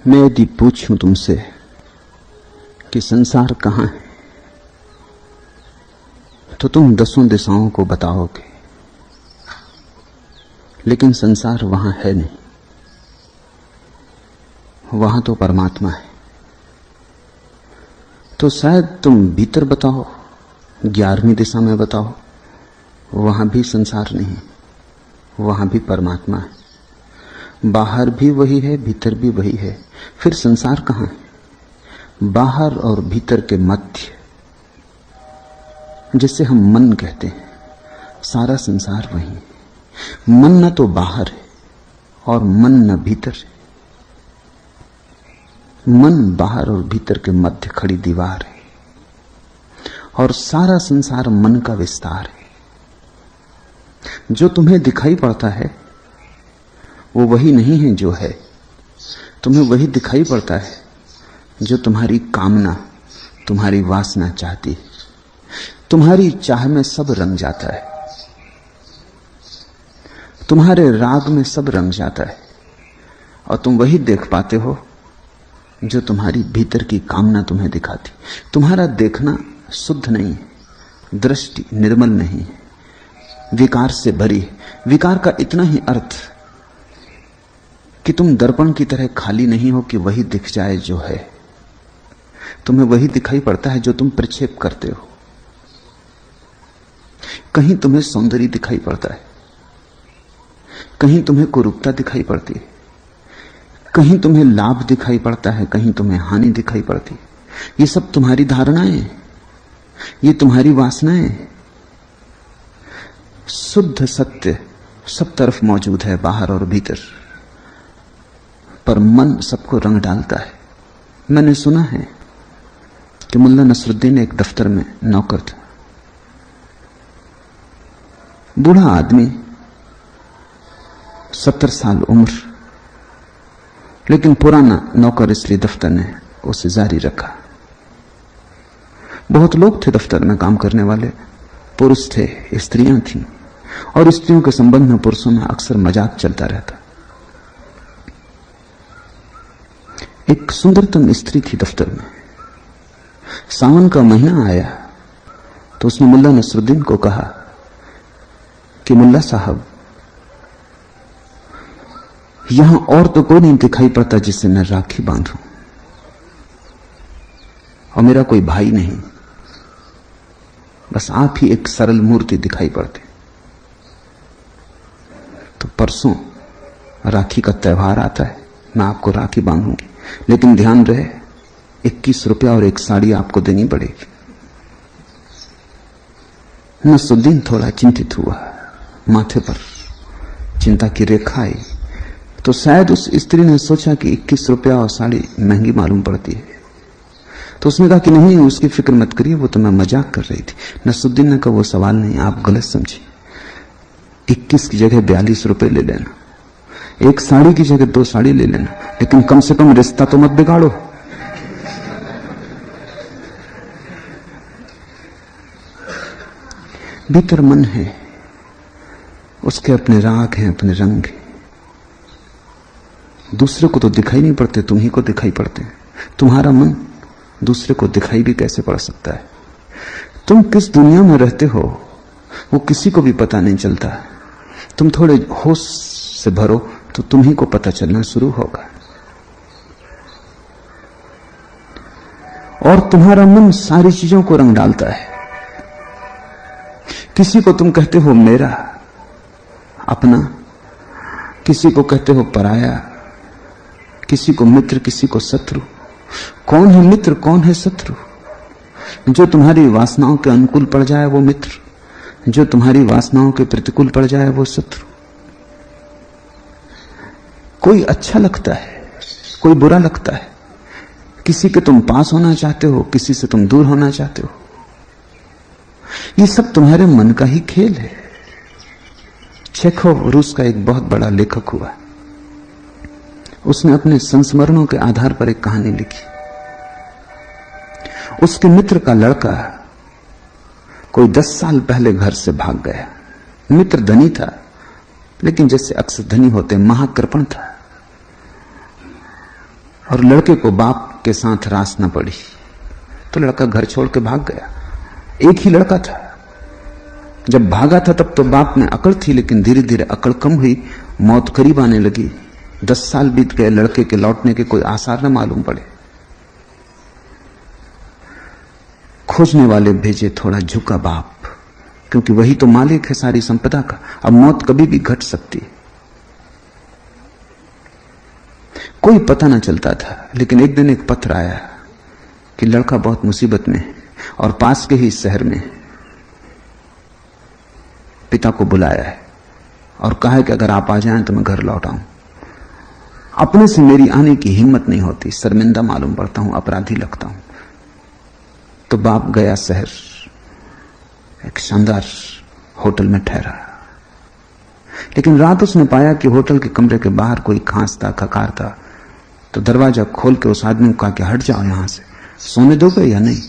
मैं यदि पूछूं तुमसे कि संसार कहां है, तो तुम दसों दिशाओं को बताओगे, लेकिन संसार वहां है नहीं। वहां तो परमात्मा है। तो शायद तुम भीतर बताओ, 11वीं दिशा में बताओ, वहां भी संसार नहीं, वहां भी परमात्मा है। बाहर भी वही है, भीतर भी वही है। फिर संसार कहां है? बाहर और भीतर के मध्य, जिसे हम मन कहते हैं, सारा संसार वही है। मन न तो बाहर है और मन न भीतर है। मन बाहर और भीतर के मध्य खड़ी दीवार है, और सारा संसार मन का विस्तार है। जो तुम्हें दिखाई पड़ता है वो वही नहीं है जो है। तुम्हें वही दिखाई पड़ता है जो तुम्हारी कामना, तुम्हारी वासना चाहती है। तुम्हारी चाह में सब रंग जाता है, तुम्हारे राग में सब रंग जाता है, और तुम वही देख पाते हो जो तुम्हारी भीतर की कामना तुम्हें दिखाती। तुम्हारा देखना शुद्ध नहीं है, दृष्टि निर्मल नहीं है, विकार से भरी है। विकार का इतना ही अर्थ कि तुम दर्पण की तरह खाली नहीं हो कि वही दिख जाए जो है। तुम्हें वही दिखाई पड़ता है जो तुम प्रक्षेप करते हो। कहीं तुम्हें सौंदर्य दिखाई पड़ता है, कहीं तुम्हें कुरूपता दिखाई पड़ती है, कहीं तुम्हें लाभ दिखाई पड़ता है, कहीं तुम्हें हानि दिखाई पड़ती है। ये सब तुम्हारी धारणाएं, ये तुम्हारी वासनाएं। शुद्ध सत्य सब तरफ मौजूद है, बाहर और भीतर, पर मन सबको रंग डालता है। मैंने सुना है कि मुल्ला नसरुद्दीन एक दफ्तर में नौकर था। बूढ़ा आदमी, 70 साल उम्र, लेकिन पुराना नौकर, इसलिए दफ्तर ने उसे जारी रखा। बहुत लोग थे दफ्तर में काम करने वाले, पुरुष थे, स्त्रियां थीं, और स्त्रियों के संबंध में पुरुषों में अक्सर मजाक चलता रहता। एक सुंदरतम स्त्री थी दफ्तर में। सावन का महीना आया तो उसने मुल्ला नसरुद्दीन को कहा कि मुल्ला साहब, यहां और तो कोई नहीं दिखाई पड़ता जिससे मैं राखी बांधूं, और मेरा कोई भाई नहीं, बस आप ही एक सरल मूर्ति दिखाई पड़ते। तो परसों राखी का त्योहार आता है, मैं आपको राखी बांधूंगी, लेकिन ध्यान रहे 21 रुपया और एक साड़ी आपको देनी पड़ेगी। नसरुद्दीन थोड़ा चिंतित हुआ, माथे पर चिंता की रेखा आई। तो शायद उस स्त्री ने सोचा कि 21 रुपया और साड़ी महंगी मालूम पड़ती है, तो उसने कहा कि नहीं, उसकी फिक्र मत करिए, वो तो मैं मजाक कर रही थी। नसरुद्दीन ने कहा वो सवाल नहीं, आप गलत समझे। 21 की जगह 42 रुपए ले लेना, एक साड़ी की जगह 2 साड़ी ले लेना, लेकिन कम से कम रिश्ता तो मत बिगाड़ो। भीतर मन है, उसके अपने राग हैं, अपने रंग हैं। दूसरे को तो दिखाई नहीं पड़ते, तुम ही को दिखाई पड़ते हैं। तुम्हारा मन दूसरे को दिखाई भी कैसे पड़ सकता है? तुम किस दुनिया में रहते हो वो किसी को भी पता नहीं चलता। तुम थोड़े होश से भरो तो तुम ही को पता चलना शुरू होगा। और तुम्हारा मन सारी चीजों को रंग डालता है। किसी को तुम कहते हो मेरा, अपना, किसी को कहते हो पराया, किसी को मित्र, किसी को शत्रु। कौन है मित्र, कौन है शत्रु? जो तुम्हारी वासनाओं के अनुकूल पड़ जाए वो मित्र, जो तुम्हारी वासनाओं के प्रतिकूल पड़ जाए वो शत्रु। कोई अच्छा लगता है, कोई बुरा लगता है। किसी के तुम पास होना चाहते हो, किसी से तुम दूर होना चाहते हो। ये सब तुम्हारे मन का ही खेल है। चेखोव रूस का एक बहुत बड़ा लेखक हुआ, उसने अपने संस्मरणों के आधार पर एक कहानी लिखी। उसके मित्र का लड़का कोई 10 साल पहले घर से भाग गया। मित्र धनी था, लेकिन जैसे अक्सर धनी होते, महाकृपण था। और लड़के को बाप के साथ रास न पड़ी तो लड़का घर छोड़ के भाग गया। एक ही लड़का था। जब भागा था तब तो बाप में अकड़ थी, लेकिन धीरे धीरे अकड़ कम हुई, मौत करीब आने लगी। 10 साल बीत गए, लड़के के लौटने के कोई आसार न मालूम पड़े। खोजने वाले भेजे, थोड़ा झुका बाप, क्योंकि वही तो मालिक है सारी संपदा का। अब मौत कभी भी घट सकती है, कोई पता ना चलता था। लेकिन एक दिन एक पत्र आया कि लड़का बहुत मुसीबत में है और पास के ही शहर में पिता को बुलाया है और कहा है कि अगर आप आ जाएं तो मैं घर लौट आऊं। अपने से मेरी आने की हिम्मत नहीं होती, शर्मिंदा मालूम पड़ता हूं, अपराधी लगता हूं। तो बाप गया शहर, एक शानदार होटल में ठहरा। लेकिन रात उसने पाया कि होटल के कमरे के बाहर कोई खांसता खकारता। तो दरवाजा खोल के उस आदमी को कहा कि हट जाओ यहां से, सोने दोगे या नहीं।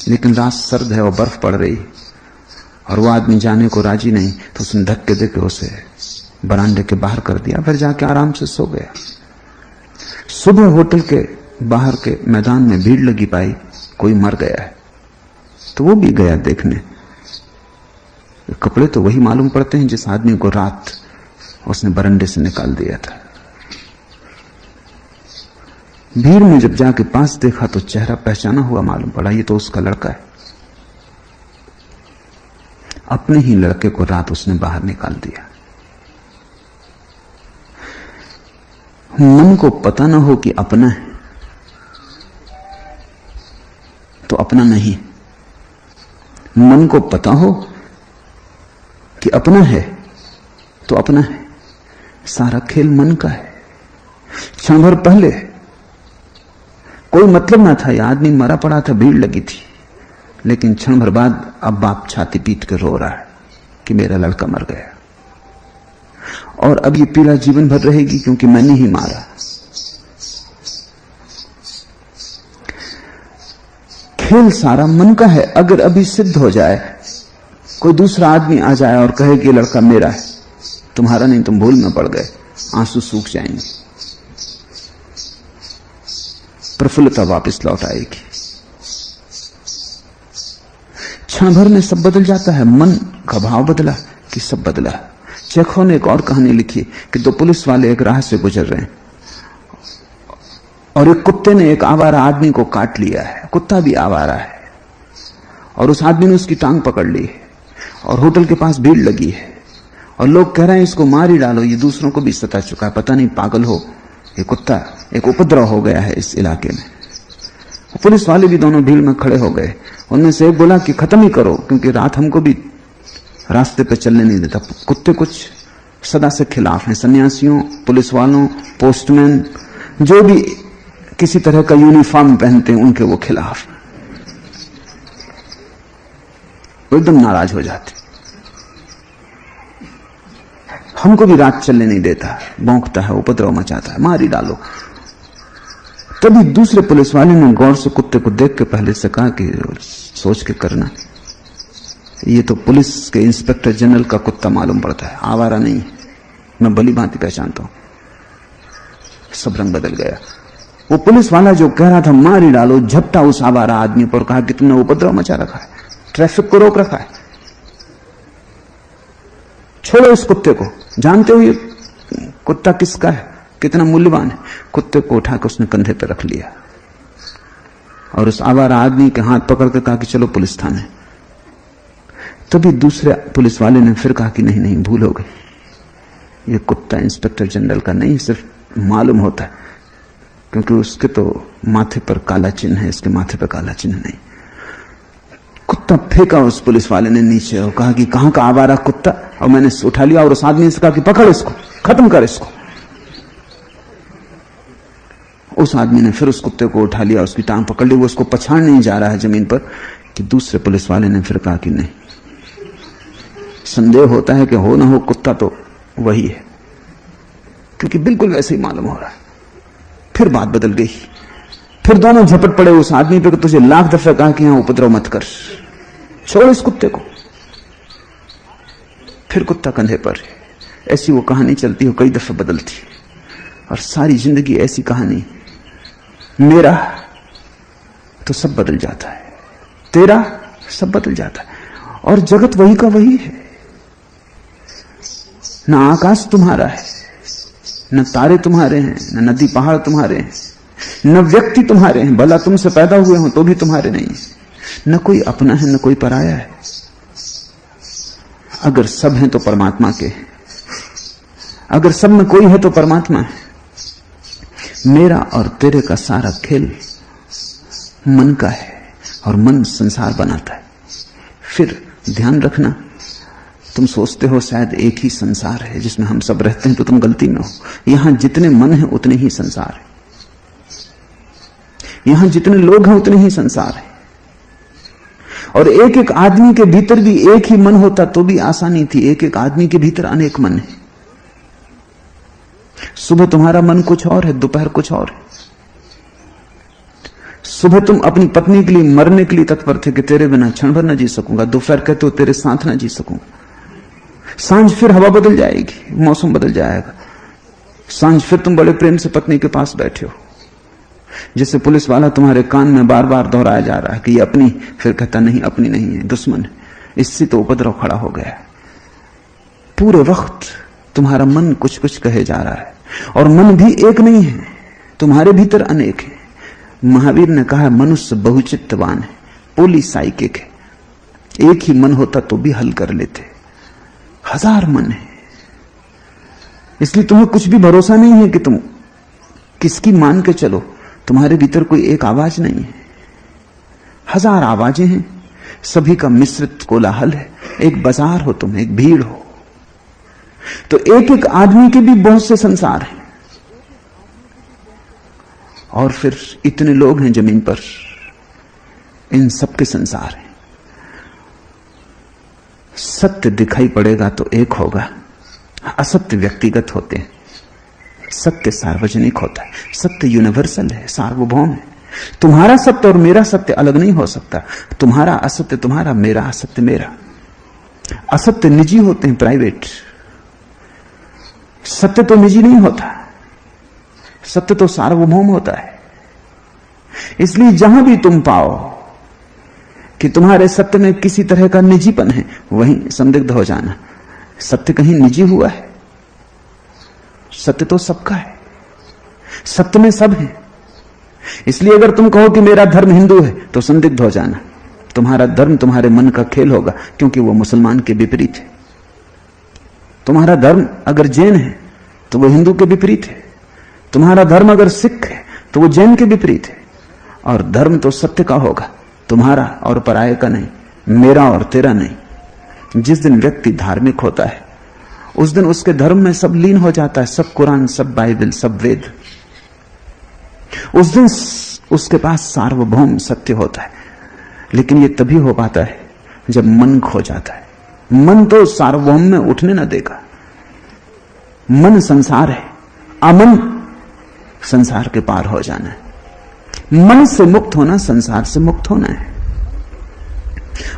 लेकिन रात सर्द है और बर्फ पड़ रही और वो आदमी जाने को राजी नहीं। तो उसने धक्के देके उसे बरामदे के बाहर कर दिया, फिर जाके आराम से सो गया। सुबह होटल के बाहर के मैदान में भीड़ लगी पाई, कोई मर गया है। तो वो भी गया देखने। कपड़े तो वही मालूम पड़ते हैं जिस आदमी को रात उसने बरंडे से निकाल दिया था। भीड़ में जब जाके पास देखा तो चेहरा पहचाना हुआ मालूम पड़ा, ये तो उसका लड़का है। अपने ही लड़के को रात उसने बाहर निकाल दिया। मन को पता ना हो कि अपना है तो अपना नहीं, मन को पता हो कि अपना है तो अपना है। सारा खेल मन का है। क्षण भर पहले कोई मतलब ना था, यह आदमी मरा पड़ा था, भीड़ लगी थी। लेकिन क्षण भर बाद अब बाप छाती पीट कर रो रहा है कि मेरा लड़का मर गया और अब ये पीड़ा जीवन भर रहेगी क्योंकि मैंने ही मारा। खेल सारा मन का है। अगर अभी सिद्ध हो जाए, कोई दूसरा आदमी आ जाए और कहे कि लड़का मेरा है, तुम्हारा नहीं, तुम भूल में पड़ गए, आंसू सूख जाएंगे, प्रफुल्लता वापस लौट आएगी। क्षण भर में सब बदल जाता है। मन का भाव बदला कि सब बदला। चेखोव ने एक और कहानी लिखी कि 2 पुलिस वाले एक राह से गुजर रहे हैं और एक कुत्ते ने एक आवारा आदमी को काट लिया है। कुत्ता भी आवारा है और उस आदमी ने उसकी टांग पकड़ ली है और होटल के पास भीड़ लगी है और लोग कह रहे हैं इसको मार ही डालो, ये दूसरों को भी सता चुका है, पता नहीं पागल हो, ये कुत्ता, एक उपद्रव हो गया है इस इलाके में। पुलिस वाले भी दोनों भीड़ में खड़े हो गए। उनमें से एक बोला कि खत्म ही करो, क्योंकि रात हमको भी रास्ते पे चलने नहीं देता। कुत्ते कुछ सदा से खिलाफ हैं, सन्यासियों, पुलिस वालों, पोस्टमैन, जो भी किसी तरह का यूनिफॉर्म पहनते हैं उनके वो खिलाफ, वो एकदम नाराज हो जाते। हमको भी रात चलने नहीं देता, भौंकता है, उपद्रव मचाता है, मार ही डालो। तभी दूसरे पुलिस वाले ने गौर से कुत्ते को देख के पहले से कहा कि सोच के करना, ये तो पुलिस के इंस्पेक्टर जनरल का कुत्ता मालूम पड़ता है, आवारा नहीं, मैं भली भांति पहचानता हूं। सब रंग बदल गया। वो पुलिस वाला जो कह रहा था मार ही डालो, झपटा उस आवारा आदमी पर, कहा कि तुमने उपद्रव मचा रखा है, ट्रैफिक को रोक रखा है, छोड़ो इस कुत्ते को। जानते हो ये कुत्ता किसका है, कितना मूल्यवान है। कुत्ते को उठाकर उसने कंधे पर रख लिया और उस आवारा आदमी के हाथ पकड़ के कहा कि चलो पुलिस थाने। तभी दूसरे पुलिस वाले ने फिर कहा कि नहीं नहीं, भूल हो गई, ये कुत्ता इंस्पेक्टर जनरल का नहीं, सिर्फ मालूम होता है, क्योंकि उसके तो माथे पर काला चिन्ह है, इसके माथे पर काला चिन्ह नहीं। कुत्ता फेंका उस पुलिस वाले ने नीचे और कहा कि कहां का आवारा कुत्ता, और मैंने उठा लिया और उस आदमी से कहा कि पकड़ इसको, खत्म कर इसको। उस आदमी ने फिर उस कुत्ते को उठा लिया, उसकी टांग पकड़ ली, वो उसको पछाड़ नहीं जा रहा है जमीन पर, कि दूसरे पुलिस वाले ने फिर कहा कि नहीं, संदेह होता है कि हो ना हो कुत्ता तो वही है, क्योंकि बिल्कुल वैसे ही मालूम हो रहा है। फिर बात बदल गई, फिर दोनों झपट पड़े उस आदमी पे कि तुझे लाख दफे कहा कि यहां उपद्रव मत कर, छोड़ इस कुत्ते को। फिर कुत्ता कंधे पर। ऐसी वो कहानी चलती हो, कई दफे बदलती। और सारी जिंदगी ऐसी कहानी, मेरा तो सब बदल जाता है, तेरा सब बदल जाता है, और जगत वही का वही है। न आकाश तुम्हारा है, न तारे तुम्हारे हैं, न नदी पहाड़ तुम्हारे हैं, न व्यक्ति तुम्हारे हैं, भला तुमसे पैदा हुए हो तो भी तुम्हारे नहीं है। न कोई अपना है, न कोई पराया है। अगर सब हैं तो परमात्मा के हैं, अगर सब में कोई है तो परमात्मा है। मेरा और तेरे का सारा खेल मन का है, और मन संसार बनाता है। फिर ध्यान रखना, तुम सोचते हो शायद एक ही संसार है जिसमें हम सब रहते हैं, तो तुम गलती में हो। यहां जितने मन हैं उतने ही संसार है, यहां जितने लोग हैं उतने ही संसार है। और एक एक आदमी के भीतर भी एक ही मन होता तो भी आसानी थी, एक एक आदमी के भीतर अनेक मन है। सुबह तुम्हारा मन कुछ और है, दोपहर कुछ और है। सुबह तुम अपनी पत्नी के लिए मरने के लिए तत्पर थे कि तेरे बिना क्षण भर न जी सकूंगा, दोपहर कहते हो तेरे साथ न जी सकूंगा। सांझ फिर हवा बदल जाएगी, मौसम बदल जाएगा, सांझ फिर तुम बड़े प्रेम से पत्नी के पास बैठे हो, जैसे पुलिस वाला तुम्हारे कान में बार बार दोहराया जा रहा है कि ये अपनी, फिर कहता नहीं अपनी नहीं है, दुश्मन है, इससे तो उपद्रव खड़ा हो गया है। पूरे वक्त तुम्हारा मन कुछ कुछ कहे जा रहा है, और मन भी एक नहीं है, तुम्हारे भीतर अनेक है। महावीर ने कहा मनुष्य बहुचित्तवान है, पॉलीसाइकिक है। एक ही मन होता तो भी हल कर लेते, हजार मन है। इसलिए तुम्हें कुछ भी भरोसा नहीं है कि तुम किसकी मान के चलो, तुम्हारे भीतर कोई एक आवाज नहीं है, हजार आवाजें हैं, सभी का मिश्रित कोलाहल है। एक बाजार हो तुम, एक भीड़ हो, तो एक एक आदमी के भी बहुत से संसार हैं। और फिर इतने लोग हैं जमीन पर, इन सबके संसार हैं। सत्य दिखाई पड़ेगा तो एक होगा, असत्य व्यक्तिगत होते हैं, सत्य सार्वजनिक होता है, सत्य यूनिवर्सल है, सार्वभौम है। तुम्हारा सत्य और मेरा सत्य अलग नहीं हो सकता, तुम्हारा असत्य तुम्हारा, मेरा असत्य मेरा। असत्य निजी होते हैं, प्राइवेट। सत्य तो निजी नहीं होता, सत्य तो सार्वभौम होता है। इसलिए जहां भी तुम पाओ कि तुम्हारे सत्य में किसी तरह का निजीपन है, वहीं संदिग्ध हो जाना, सत्य कहीं निजी हुआ है। सत्य तो सबका है, सत्य में सब है। इसलिए अगर तुम कहो कि मेरा धर्म हिंदू है तो संदिग्ध हो जाना, तुम्हारा धर्म तुम्हारे मन का खेल होगा, क्योंकि वो मुसलमान के विपरीत है। तुम्हारा धर्म अगर जैन है तो वो हिंदू के विपरीत है, तुम्हारा धर्म अगर सिख है तो वो जैन के विपरीत है। और धर्म तो सत्य का होगा, तुम्हारा और पराये का नहीं, मेरा और तेरा नहीं। जिस दिन व्यक्ति धार्मिक होता है उस दिन उसके धर्म में सब लीन हो जाता है, सब कुरान, सब बाइबल, सब वेद। उस दिन उसके पास सार्वभौम सत्य होता है। लेकिन ये तभी हो पाता है जब मन खो जाता है। मन तो सार्वभौम में उठने ना देगा। मन संसार है, अमन संसार के पार हो जाना है। मन से मुक्त होना संसार से मुक्त होना है।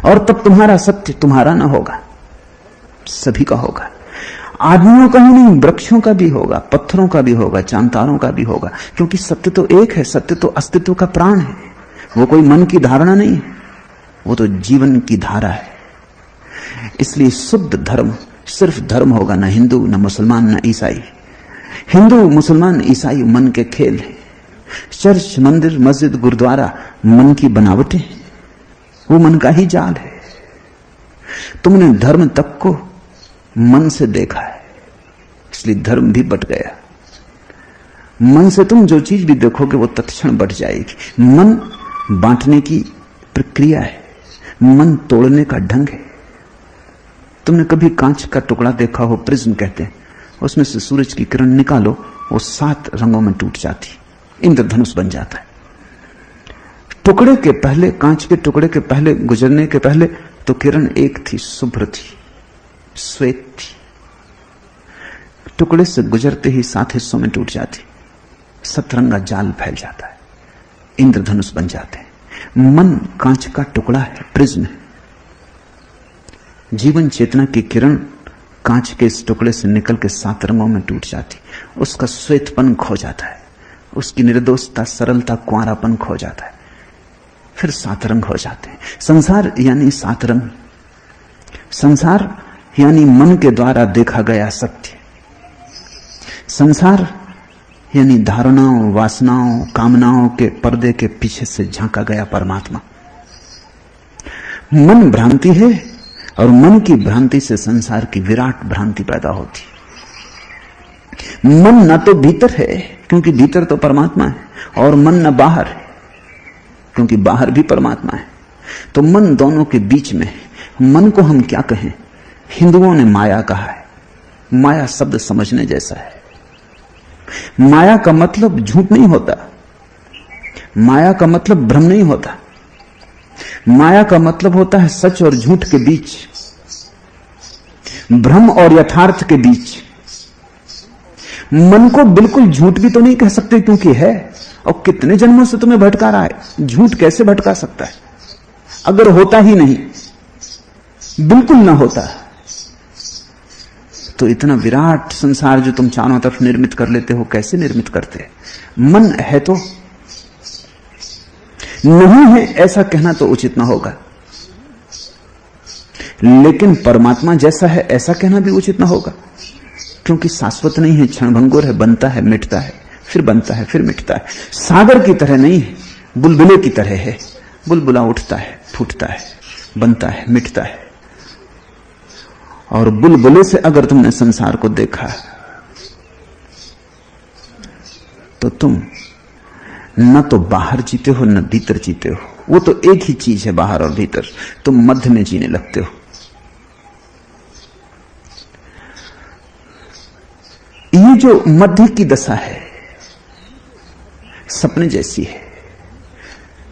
और तब तुम्हारा सत्य तुम्हारा ना होगा, सभी का होगा। आदमियों का ही नहीं, वृक्षों का भी होगा, पत्थरों का भी होगा, चांतारों का भी होगा, क्योंकि सत्य तो एक है। सत्य तो अस्तित्व का प्राण है, वो कोई मन की धारणा नहीं है, वो तो जीवन की धारा है। इसलिए शुद्ध धर्म सिर्फ धर्म होगा, ना हिंदू, ना मुसलमान, ना ईसाई। हिंदू, मुसलमान, ईसाई मन के खेल है। चर्च, मंदिर, मस्जिद, गुरुद्वारा मन की बनावटें हैं, वो मन का ही जाल है। तुमने धर्म तक को मन से देखा है, इसलिए धर्म भी बट गया। मन से तुम जो चीज भी देखोगे वो तत्क्षण बट जाएगी। मन बांटने की प्रक्रिया है, मन तोड़ने का ढंग है। तुमने कभी कांच का टुकड़ा देखा हो, प्रिज्म कहते हैं, उसमें से सूरज की किरण निकालो, वो 7 रंगों में टूट जाती, इंद्रधनुष बन जाता है। टुकड़े के पहले, कांच के टुकड़े के पहले गुजरने के पहले तो किरण एक थी, शुभ्र थी, श्वेत थी। टुकड़े से गुजरते ही 7 हिस्सों में टूट जाती, सतरंगा जाल फैल जाता है, इंद्रधनुष बन जाते हैं। मन कांच का टुकड़ा है, प्रिज्म है। जीवन चेतना की किरण कांच के इस टुकड़े से निकल के 7 रंगों में टूट जाती, उसका श्वेतपन खो जाता है, उसकी निर्दोषता, सरलता, कुंवारापन खो जाता है, फिर 7 रंग हो जाते हैं। संसार यानी 7 रंग, संसार यानी मन के द्वारा देखा गया सत्य, संसार यानी धारणाओं, वासनाओं, कामनाओं के पर्दे के पीछे से झांका गया परमात्मा। मन भ्रांति है और मन की भ्रांति से संसार की विराट भ्रांति पैदा होती। मन न तो भीतर है क्योंकि भीतर तो परमात्मा है, और मन न बाहर है क्योंकि बाहर भी परमात्मा है। तो मन दोनों के बीच में है। मन को हम क्या कहें? हिंदुओं ने माया कहा है। माया शब्द समझने जैसा है। माया का मतलब झूठ नहीं होता, माया का मतलब भ्रम नहीं होता, माया का मतलब होता है सच और झूठ के बीच, भ्रम और यथार्थ के बीच। मन को बिल्कुल झूठ भी तो नहीं कह सकते क्योंकि है, और कितने जन्मों से तुम्हें भटका रहा है। झूठ कैसे भटका सकता है अगर होता ही नहीं, बिल्कुल ना होता तो इतना विराट संसार जो तुम चारों तरफ निर्मित कर लेते हो, कैसे निर्मित करते? मन है तो नहीं है ऐसा कहना तो उचित ना होगा, लेकिन परमात्मा जैसा है ऐसा कहना भी उचित ना होगा, क्योंकि शाश्वत नहीं है, क्षणभंगुर है, बनता है, मिटता है, फिर बनता है, फिर मिटता है। सागर की तरह नहीं है, बुलबुले की तरह है। बुलबुला उठता है, फूटता है, बनता है, मिटता है। और बुलबुले से अगर तुमने संसार को देखा तो तुम न तो बाहर जीते हो न भीतर जीते हो। वो तो एक ही चीज है, बाहर और भीतर। तुम मध्य में जीने लगते हो। ये जो मध्य की दशा है सपने जैसी है।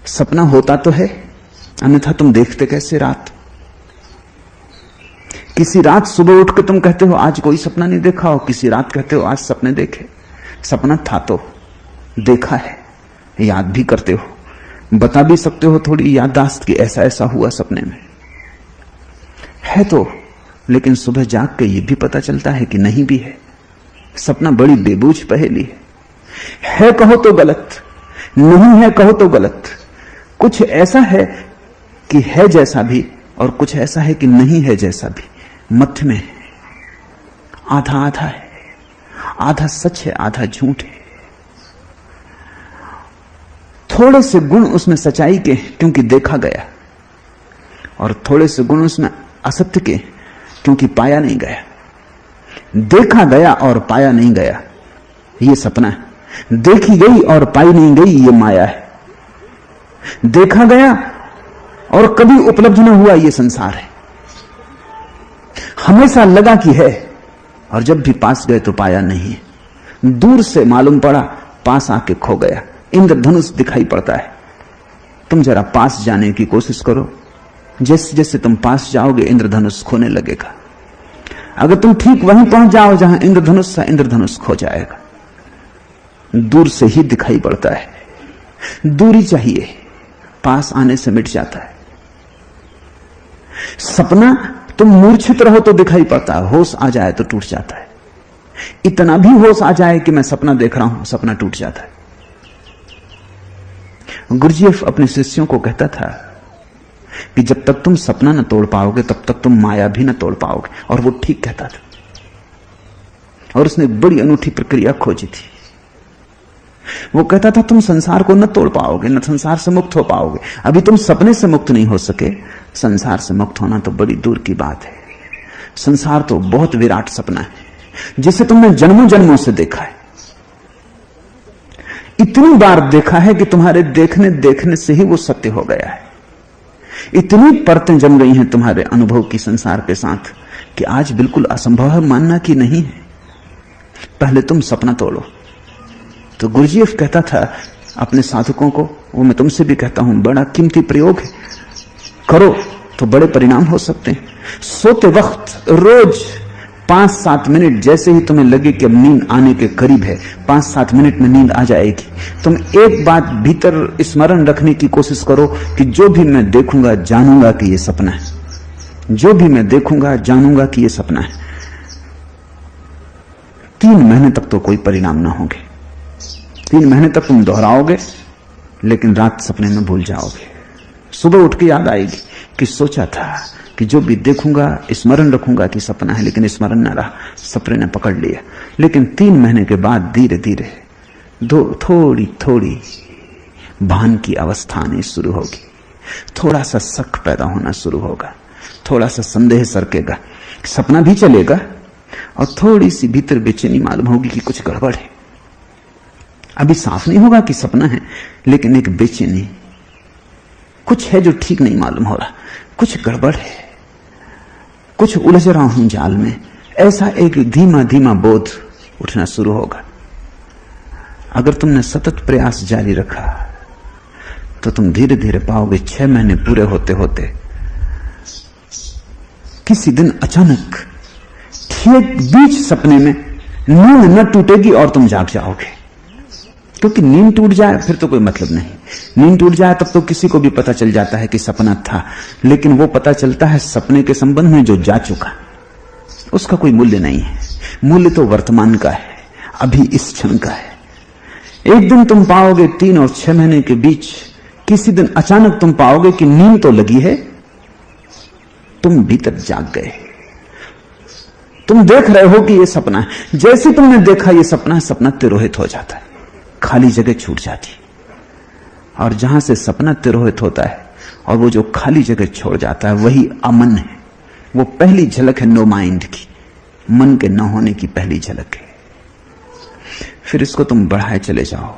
सपना होता तो है, अन्यथा तुम देखते कैसे रात? किसी रात सुबह उठ के तुम कहते हो आज कोई सपना नहीं देखा, हो किसी रात कहते हो आज सपने देखे। सपना था तो देखा है, याद भी करते हो, बता भी सकते हो थोड़ी याददाश्त की ऐसा ऐसा हुआ सपने में है तो, लेकिन सुबह जाग के ये भी पता चलता है कि नहीं भी है। सपना बड़ी बेबूझ पहेली है कहो तो गलत, नहीं है कहो तो गलत। कुछ ऐसा है कि है जैसा भी, और कुछ ऐसा है कि नहीं है जैसा भी, मध्य में आधा आधा है। आधा सच है, आधा झूठ है। थोड़े से गुण उसमें सच्चाई के क्योंकि देखा गया, और थोड़े से गुण उसमें असत्य के क्योंकि पाया नहीं गया। देखा गया और पाया नहीं गया ये सपना है। देखी गई और पाई नहीं गई ये माया है। देखा गया और कभी उपलब्ध न हुआ ये संसार है। हमेशा लगा कि है, और जब भी पास गए तो पाया नहीं। दूर से मालूम पड़ा, पास आके खो गया। इंद्रधनुष दिखाई पड़ता है, तुम जरा पास जाने की कोशिश करो, जैसे जैसे तुम पास जाओगे इंद्रधनुष खोने लगेगा। अगर तुम ठीक वहीं पहुंच जाओ जहां इंद्रधनुष था, इंद्रधनुष खो जाएगा। दूर से ही दिखाई पड़ता है, दूरी चाहिए, पास आने से मिट जाता है। सपना तुम मूर्छित रहो तो दिखाई पड़ता है, होश आ जाए तो टूट जाता है। इतना भी होश आ जाए कि मैं सपना देख रहा हूं, सपना टूट जाता है। गुरुजीएफ अपने शिष्यों को कहता था कि जब तक तुम सपना न तोड़ पाओगे तब तक तुम माया भी न तोड़ पाओगे, और वो ठीक कहता था। और उसने एक बड़ी अनूठी प्रक्रिया खोजी थी। वो कहता था तुम संसार को न तोड़ पाओगे, न संसार से मुक्त हो पाओगे। अभी तुम सपने से मुक्त नहीं हो सके, संसार से मुक्त होना तो बड़ी दूर की बात है। संसार तो बहुत विराट सपना है जिसे तुमने जन्मों जन्मों से देखा है। इतनी बार देखा है कि तुम्हारे देखने देखने से ही वो सत्य हो गया है। इतनी परतें जम गई हैं तुम्हारे अनुभव की संसार के साथ कि आज बिल्कुल असंभव है मानना कि नहीं है। पहले तुम सपना तोड़ो। तो गुरुजीएफ कहता था अपने साधकों को, वो मैं तुमसे भी कहता हूं, बड़ा कीमती प्रयोग है, करो तो बड़े परिणाम हो सकते हैं। सोते वक्त रोज 5-7 मिनट, जैसे ही तुम्हें लगे कि अब नींद आने के करीब है, 5-7 मिनट में नींद आ जाएगी, तुम एक बात भीतर स्मरण रखने की कोशिश करो कि जो भी मैं देखूंगा जानूंगा कि ये सपना है। जो भी मैं देखूंगा जानूंगा कि ये सपना है। 3 महीने तक तो कोई परिणाम ना होंगे। 3 महीने तक तुम दोहराओगे, लेकिन रात सपने में भूल जाओगे। सुबह उठ के याद आएगी कि सोचा था कि जो भी देखूंगा स्मरण रखूंगा कि सपना है, लेकिन स्मरण न रहा, सपने ने पकड़ लिया। लेकिन 3 महीने के बाद धीरे धीरे थोड़ी थोड़ी भान की अवस्था आनी शुरू होगी, थोड़ा सा शक पैदा होना शुरू होगा, थोड़ा सा संदेह सरकेगा, सपना भी चलेगा और थोड़ी सी भीतर बेचैनी मालूम होगी कि कुछ गड़बड़ है। अभी साफ नहीं होगा कि सपना है, लेकिन एक बेचैनी, कुछ है जो ठीक नहीं मालूम हो रहा, कुछ गड़बड़ है, कुछ उलझ रहा हूं जाल में, ऐसा एक धीमा धीमा बोध उठना शुरू होगा। अगर तुमने सतत प्रयास जारी रखा तो तुम धीरे धीरे पाओगे 6 महीने पूरे होते होते किसी दिन अचानक ठीक बीच सपने में नींद न टूटेगी और तुम जाग जाओगे। क्योंकि नींद टूट जाए फिर तो कोई मतलब नहीं, नींद टूट जाए तब तो किसी को भी पता चल जाता है कि सपना था, लेकिन वो पता चलता है सपने के संबंध में जो जा चुका, उसका कोई मूल्य नहीं है। मूल्य तो वर्तमान का है, अभी इस क्षण का है। एक दिन तुम पाओगे 3 और 6 महीने के बीच किसी दिन अचानक तुम पाओगे कि नींद तो लगी है, तुम भीतर जाग गए, तुम देख रहे हो कि यह सपना है। जैसे तुमने देखा यह सपना है, सपना तिरोहित हो जाता है, खाली जगह छूट जाती, और जहां से सपना तिरोहित होता है और वो जो खाली जगह छोड़ जाता है वही अमन है। वो पहली झलक है नो माइंड की, मन के न होने की पहली झलक है। फिर इसको तुम बढ़ाए चले जाओ,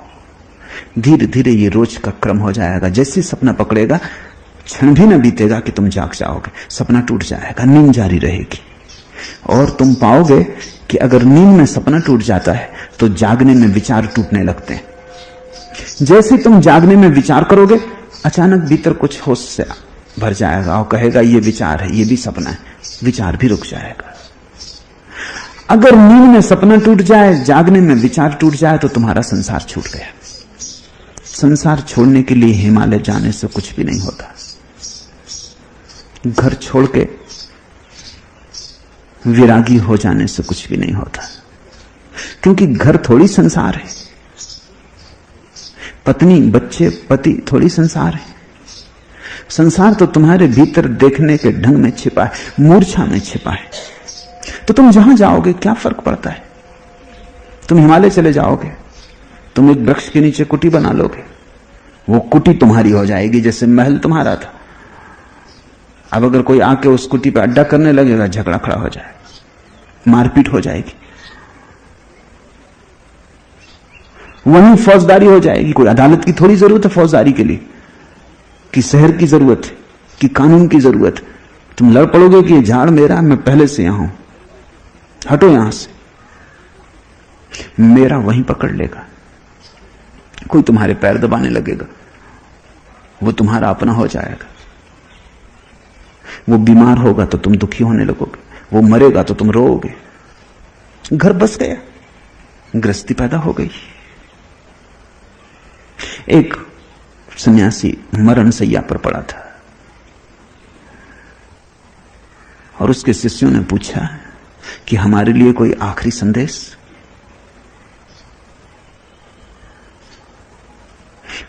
धीरे धीरे ये रोज का क्रम हो जाएगा। जैसे सपना पकड़ेगा, क्षण भी न बीतेगा कि तुम जाग जाओगे, सपना टूट जाएगा, नींद जारी रहेगी। और तुम पाओगे कि अगर नींद में सपना टूट जाता है तो जागने में विचार टूटने लगते हैं। जैसे तुम जागने में विचार करोगे, अचानक भीतर कुछ होश से भर जाएगा और कहेगा ये विचार है, ये भी सपना है, विचार भी रुक जाएगा। अगर नींद में सपना टूट जाए, जागने में विचार टूट जाए, तो तुम्हारा संसार छूट गया। संसार छोड़ने के लिए हिमालय जाने से कुछ भी नहीं होता। घर छोड़ के विरागी हो जाने से कुछ भी नहीं होता, क्योंकि घर थोड़ी संसार है, पत्नी बच्चे पति थोड़ी संसार है। संसार तो तुम्हारे भीतर देखने के ढंग में छिपा है, मूर्छा में छिपा है। तो तुम जहां जाओगे क्या फर्क पड़ता है? तुम हिमालय चले जाओगे, तुम एक वृक्ष के नीचे कुटी बना लोगे, वो कुटी तुम्हारी हो जाएगी जैसे महल तुम्हारा था। अब अगर कोई आके उस कुटी पे अड्डा करने लगेगा, झगड़ा खड़ा हो जाएगा, मारपीट हो जाएगी, वहीं फौजदारी हो जाएगी। कोई अदालत की थोड़ी जरूरत है फौजदारी के लिए, कि शहर की जरूरत है, कि कानून की जरूरत है। तुम लड़ पड़ोगे कि ये झाड़ मेरा, मैं पहले से यहां हूं, हटो यहां से, मेरा वहीं पकड़ लेगा। कोई तुम्हारे पैर दबाने लगेगा, वो तुम्हारा अपना हो जाएगा। वो बीमार होगा तो तुम दुखी होने लगोगे, वो मरेगा तो तुम रोओगे। घर बस गया, गृहस्थी पैदा हो गई। एक सन्यासी मरण सैया पर पड़ा था और उसके शिष्यों ने पूछा कि हमारे लिए कोई आखिरी संदेश।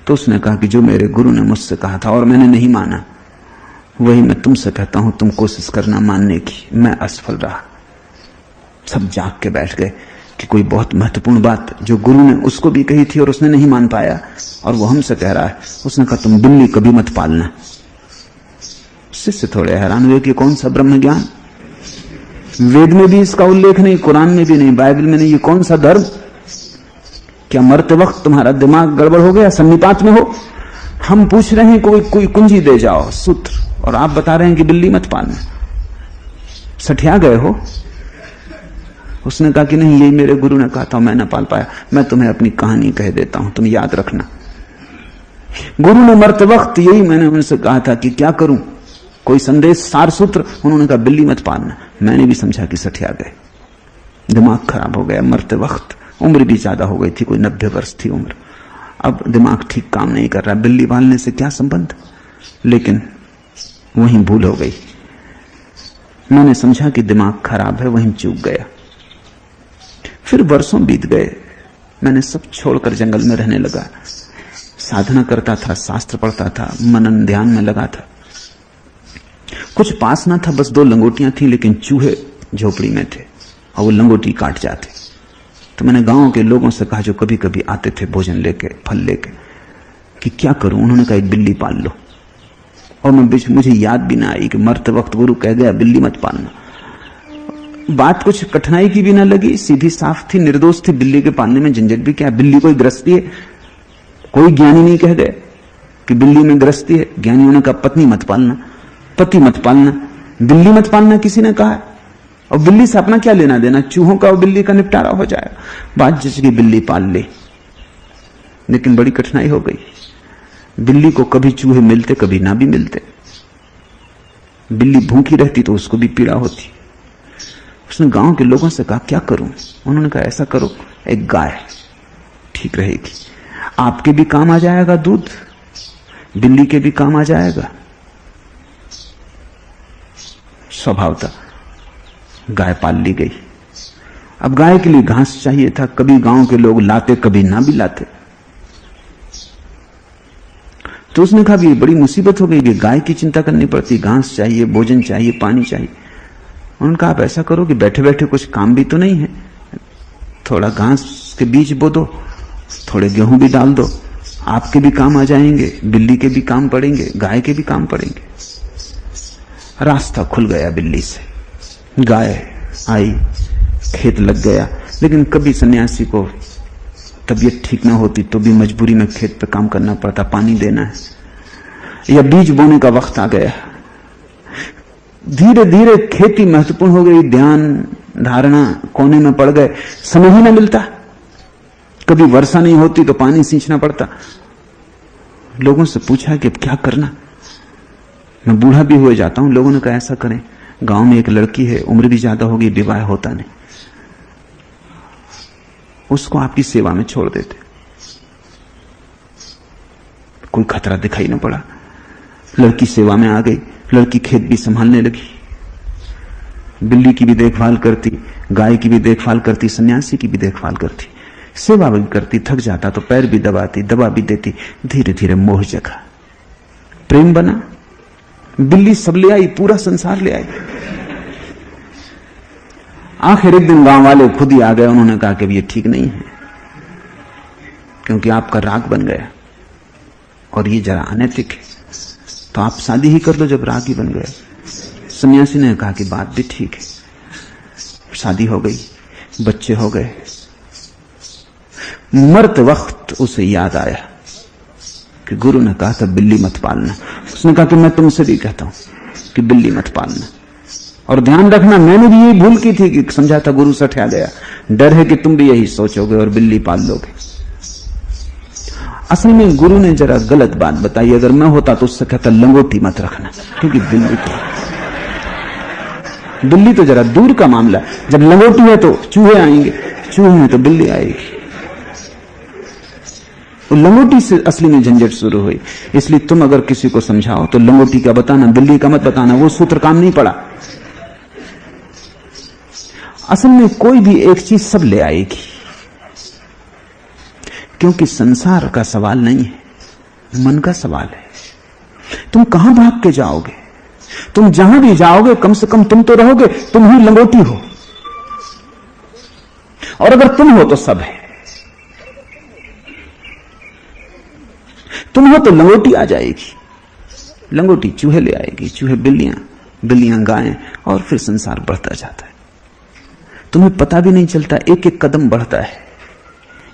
तो उसने कहा कि जो मेरे गुरु ने मुझसे कहा था और मैंने नहीं माना, वही मैं तुमसे कहता हूं, तुम कोशिश करना मानने की। मैं असफल रहा। सब जाग के बैठ गए कि कोई बहुत महत्वपूर्ण बात जो गुरु ने उसको भी कही थी और उसने नहीं मान पाया, और वो हमसे कह रहा है। उसने कहा तुम बिल्ली कभी मत पालना। शिष्य थोड़े हैरान हुए कि कौन सा ब्रह्म ज्ञान, वेद में भी इसका उल्लेख नहीं, कुरान में भी नहीं, बाइबल में नहीं, ये कौन सा धर्म? क्या मरते वक्त तुम्हारा दिमाग गड़बड़ हो गया, सन्निपात में हो? हम पूछ रहे हैं कोई कुंजी दे जाओ, सूत्र, और आप बता रहे हैं कि बिल्ली मत पालना। सठिया गए हो? उसने कहा कि नहीं, यही मेरे गुरु ने कहा था, मैं ना पाल पाया। मैं तुम्हें अपनी कहानी कह देता हूं, तुम याद रखना। गुरु ने मरते वक्त यही मैंने उनसे कहा था कि क्या करूं, कोई संदेश, सार सूत्र? उन्होंने कहा बिल्ली मत पालना। मैंने भी समझा कि सठिया गए, दिमाग खराब हो गया। मरते वक्त उम्र भी ज्यादा हो गई थी, कोई 90 वर्ष थी उम्र। अब दिमाग ठीक काम नहीं कर रहा, बिल्ली पालने से क्या संबंध? लेकिन वहीं भूल हो गई। मैंने समझा कि दिमाग खराब है, वहीं चूक गया। फिर वर्षों बीत गए, मैंने सब छोड़कर जंगल में रहने लगा। साधना करता था, शास्त्र पढ़ता था, मनन ध्यान में लगा था। कुछ पास ना था, बस 2 लंगोटियां थी, लेकिन चूहे झोपड़ी में थे और वो लंगोटी काट जाते। तो मैंने गांव के लोगों से कहा, जो कभी कभी आते थे भोजन लेके, फल लेके, कि क्या करूं। उन्होंने कहा एक बिल्ली पाल लो। और मुझे याद भी ना आई कि मरते वक्त गुरु कह गया बिल्ली मत पालना। बात कुछ कठिनाई की भी ना लगी, सीधी साफ थी, निर्दोष थी। बिल्ली के पालने में झंझट भी क्या, बिल्ली कोई गृहस्थी है? कोई ज्ञानी नहीं कह गए कि बिल्ली में गृहस्थी है। ज्ञानियों ने कहा पत्नी मत पालना, पति मत पालना, बिल्ली मत पालना किसी ने कहा। और बिल्ली से अपना क्या लेना देना, चूहों का और बिल्ली का निपटारा हो जाएगा। बात जैसे बिल्ली पाल ली, लेकिन बड़ी कठिनाई हो गई। बिल्ली को कभी चूहे मिलते, कभी ना भी मिलते। बिल्ली भूखी रहती तो उसको भी पीड़ा होती। उसने गांव के लोगों से कहा क्या करूं। उन्होंने कहा ऐसा करो, एक गाय ठीक रहेगी, आपके भी काम आ जाएगा दूध, बिल्ली के भी काम आ जाएगा। स्वभावतः गाय पाल ली गई। अब गाय के लिए घास चाहिए था, कभी गांव के लोग लाते, कभी ना भी लाते। तो उसने कहा भी बड़ी मुसीबत हो गई कि गाय की चिंता करनी पड़ती, घास चाहिए, भोजन चाहिए, पानी चाहिए। उन्होंने कहा आप ऐसा करो कि बैठे बैठे कुछ काम भी तो नहीं है, थोड़ा घास के बीज बो दो, थोड़े गेहूं भी डाल दो, आपके भी काम आ जाएंगे, बिल्ली के भी काम पड़ेंगे, गाय के भी काम पड़ेंगे। रास्ता खुल गया बिल्ली से। गाय आई, खेत लग गया। लेकिन कभी सन्यासी को तबीयत ठीक ना होती तो भी मजबूरी में खेत पे काम करना पड़ता, पानी देना है या बीज बोने का वक्त आ गया। धीरे धीरे खेती महत्वपूर्ण हो गई, ध्यान धारणा कोने में पड़ गए, समय ही ना मिलता। कभी वर्षा नहीं होती तो पानी सींचना पड़ता। लोगों से पूछा कि अब क्या करना, मैं बूढ़ा भी हो जाता हूं। लोगों ने कहा ऐसा करें, गांव में एक लड़की है, उम्र भी ज्यादा होगी, विवाह होता नहीं, उसको आपकी सेवा में छोड़ देते। कोई खतरा दिखाई न पड़ा, लड़की सेवा में आ गई। लड़की खेत भी संभालने लगी, बिल्ली की भी देखभाल करती, गाय की भी देखभाल करती, सन्यासी की भी देखभाल करती, सेवा भी करती। थक जाता तो पैर भी दबाती, दबा भी देती। धीरे धीरे मोह जगा, प्रेम बना। बिल्ली सब ले आई, पूरा संसार ले आई। आखिर एक दिन गांव वाले खुद ही आ गए। उन्होंने कहा कि ये ठीक नहीं है, क्योंकि आपका राग बन गया और ये जरा अनैतिक है, तो आप शादी ही कर लो जब राग ही बन गया। सन्यासी ने कहा कि बात भी ठीक है। शादी हो गई, बच्चे हो गए। मरते वक्त उसे याद आया कि गुरु ने कहा था बिल्ली मत पालना। उसने कहा कि मैं तुमसे भी कहता हूं कि बिल्ली मत पालना। और ध्यान रखना, मैंने भी यही भूल की थी कि समझा था गुरु सठ आ गया। डर है कि तुम भी यही सोचोगे और बिल्ली पाल लोगे। असल में गुरु ने जरा गलत बात बताई। अगर मैं होता तो उससे कहता लंगोटी मत रखना, क्योंकि बिल्ली तो जरा दूर का मामला है। जब लंगोटी है तो चूहे आएंगे, चूहे में तो बिल्ली आएगी। लंगोटी से असली में झंझट शुरू हुई। इसलिए तुम अगर किसी को समझाओ तो लंगोटी का बताना, बिल्ली का मत बताना। वो सूत्र काम नहीं पड़ा। असल में कोई भी एक चीज सब ले आएगी, क्योंकि संसार का सवाल नहीं है, मन का सवाल है। तुम कहां भाग के जाओगे? तुम जहां भी जाओगे कम से कम तुम तो रहोगे, तुम ही लंगोटी हो। और अगर तुम हो तो सब है। तुम हो तो लंगोटी आ जाएगी, लंगोटी चूहे ले आएगी, चूहे बिल्लियां, बिल्लियां गायें, और फिर संसार बढ़ता जाता है। तुम्हें पता भी नहीं चलता, एक एक कदम बढ़ता है,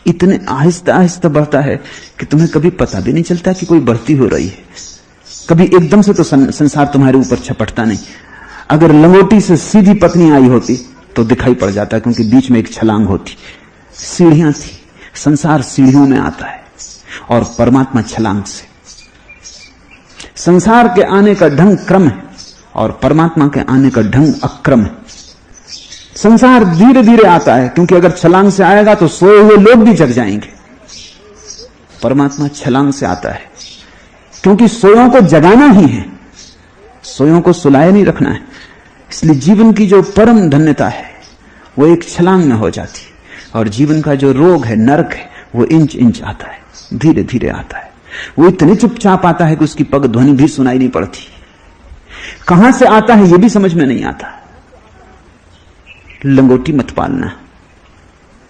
इतने आहिस्ता आहिस्ता बढ़ता है कि तुम्हें कभी पता भी नहीं चलता कि कोई बढ़ती हो रही है। कभी एकदम से तो संसार तुम्हारे ऊपर छपटता नहीं। अगर लंगोटी से सीधी पत्नी आई होती तो दिखाई पड़ जाता, क्योंकि बीच में एक छलांग होती, सीढ़ियां थी। संसार सीढ़ियों में आता है और परमात्मा छलांग से। संसार के आने का ढंग क्रम है और परमात्मा के आने का ढंग अक्रम है। संसार धीरे धीरे आता है, क्योंकि अगर छलांग से आएगा तो सोए हुए लोग भी जग जाएंगे। परमात्मा छलांग से आता है, क्योंकि सोयों को जगाना ही है, सोयों को सुलाए नहीं रखना है। इसलिए जीवन की जो परम धन्यता है वो एक छलांग में हो जाती। और जीवन का जो रोग है, नरक है, वो इंच इंच आता है, धीरे धीरे आता है। वो इतने चुपचाप आता है कि उसकी पग ध्वनि भी सुनाई नहीं पड़ती। कहां से आता है ये भी समझ में नहीं आता। लंगोटी मत पालना,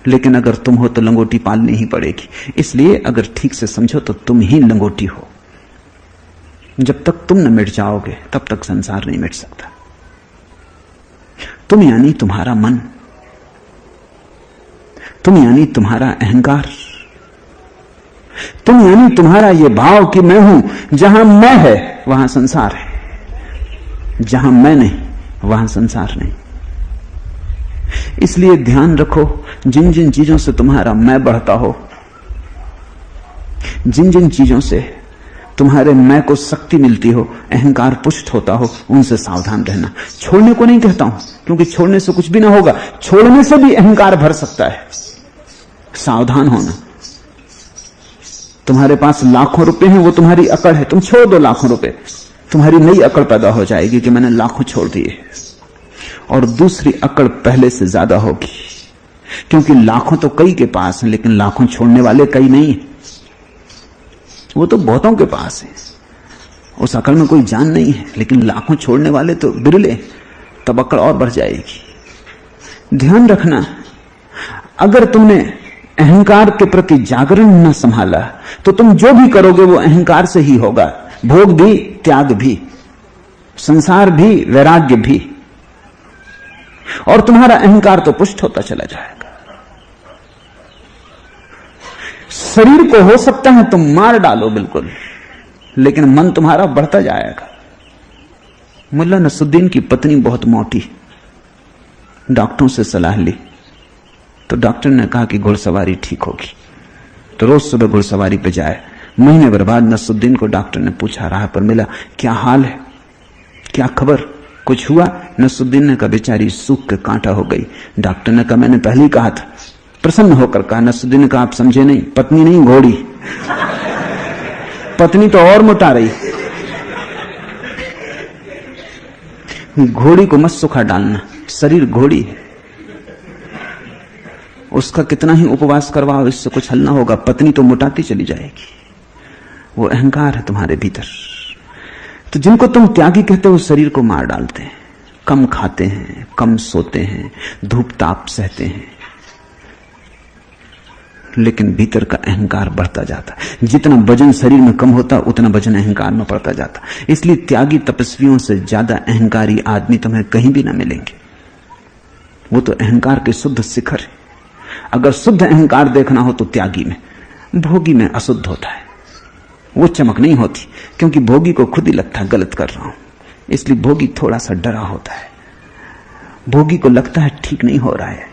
लेकिन अगर तुम हो तो लंगोटी पालनी ही पड़ेगी। इसलिए अगर ठीक से समझो तो तुम ही लंगोटी हो। जब तक तुम न मिट जाओगे तब तक संसार नहीं मिट सकता। तुम यानी तुम्हारा मन, तुम यानी तुम्हारा अहंकार, तुम यानी तुम्हारा यह भाव कि मैं हूं। जहां मैं है वहां संसार है, जहां मैं नहीं वहां संसार नहीं। इसलिए ध्यान रखो, जिन जिन चीजों से तुम्हारा मैं बढ़ता हो, जिन जिन चीजों से तुम्हारे मैं को शक्ति मिलती हो, अहंकार पुष्ट होता हो, उनसे सावधान रहना। छोड़ने को नहीं कहता हूं, क्योंकि छोड़ने से कुछ भी ना होगा, छोड़ने से भी अहंकार भर सकता है। सावधान होना। तुम्हारे पास लाखों रुपए हैं, वो तुम्हारी अकड़ है, तुम छोड़ दो लाखों रुपए, तुम्हारी नई अकड़ पैदा हो जाएगी कि मैंने लाखों छोड़ दिए, और दूसरी अकड़ पहले से ज्यादा होगी, क्योंकि लाखों तो कई के पास हैं, लेकिन लाखों छोड़ने वाले कई नहीं है। वो तो बहुतों के पास है, उस अकड़ में कोई जान नहीं है, लेकिन लाखों छोड़ने वाले तो बिरले, तब अकड़ और बढ़ जाएगी। ध्यान रखना, अगर तुमने अहंकार के प्रति जागरण न संभाला तो तुम जो भी करोगे वो अहंकार से ही होगा। भोग भी, त्याग भी, संसार भी, वैराग्य भी, और तुम्हारा अहंकार तो पुष्ट होता चला जाएगा। शरीर को हो सकता है तुम मार डालो बिल्कुल, लेकिन मन तुम्हारा बढ़ता जाएगा। मुल्ला नसरुद्दीन की पत्नी बहुत मोटी, डॉक्टरों से सलाह ली तो डॉक्टर ने कहा कि घुड़सवारी ठीक होगी, तो रोज सुबह घुड़सवारी पे जाए। महीने भर बाद नसरुद्दीन को डॉक्टर ने पूछा, राह पर मिला, क्या हाल है, क्या खबर, कुछ हुआ? नसरुद्दीन ने कहा, बेचारी सूख के कांटा हो गई। डॉक्टर ने कहा, मैंने पहले ही कहा था। प्रसन्न होकर कहा। नसरुद्दीन ने कहा, आप समझे नहीं, पत्नी नहीं घोड़ी, पत्नी तो और मोटा रही। घोड़ी को मत सुखा डालना, शरीर घोड़ी है, उसका कितना ही उपवास करवाओ इससे कुछ हल ना होगा, पत्नी तो मोटाती चली जाएगी। वो अहंकार है तुम्हारे भीतर। तो जिनको तुम त्यागी कहते हो, शरीर को मार डालते हैं, कम खाते हैं, कम सोते हैं, धूप ताप सहते हैं, लेकिन भीतर का अहंकार बढ़ता जाता है। जितना वजन शरीर में कम होता उतना वजन अहंकार में बढ़ता जाता। इसलिए त्यागी तपस्वियों से ज्यादा अहंकारी आदमी तुम्हें कहीं भी ना मिलेंगे। वो तो अहंकार के शुद्ध शिखर है। अगर शुद्ध अहंकार देखना हो तो त्यागी में, भोगी में अशुद्ध होता है, वो चमक नहीं होती, क्योंकि भोगी को खुद ही लगता है गलत कर रहा हूं, इसलिए भोगी थोड़ा सा डरा होता है। भोगी को लगता है ठीक नहीं हो रहा है,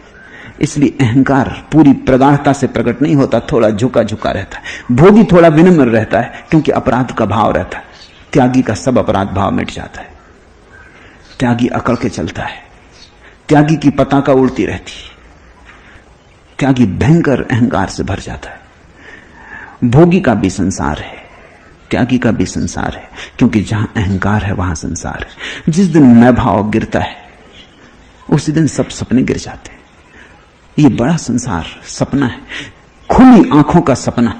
इसलिए अहंकार पूरी प्रगाढ़ता से प्रकट नहीं होता, थोड़ा झुका झुका रहता है। भोगी थोड़ा विनम्र रहता है, क्योंकि अपराध का भाव रहता है। त्यागी का सब अपराध भाव मिट जाता है। त्यागी अकड़ के चलता है, त्यागी की पताका उड़ती रहती है, त्यागी भयंकर अहंकार से भर जाता है। भोगी का भी संसार है, त्यागी का भी संसार है, क्योंकि जहां अहंकार है वहां संसार है। जिस दिन मैं भाव गिरता है उसी दिन सब सपने गिर जाते हैं। ये बड़ा संसार सपना है, खुली आंखों का सपना।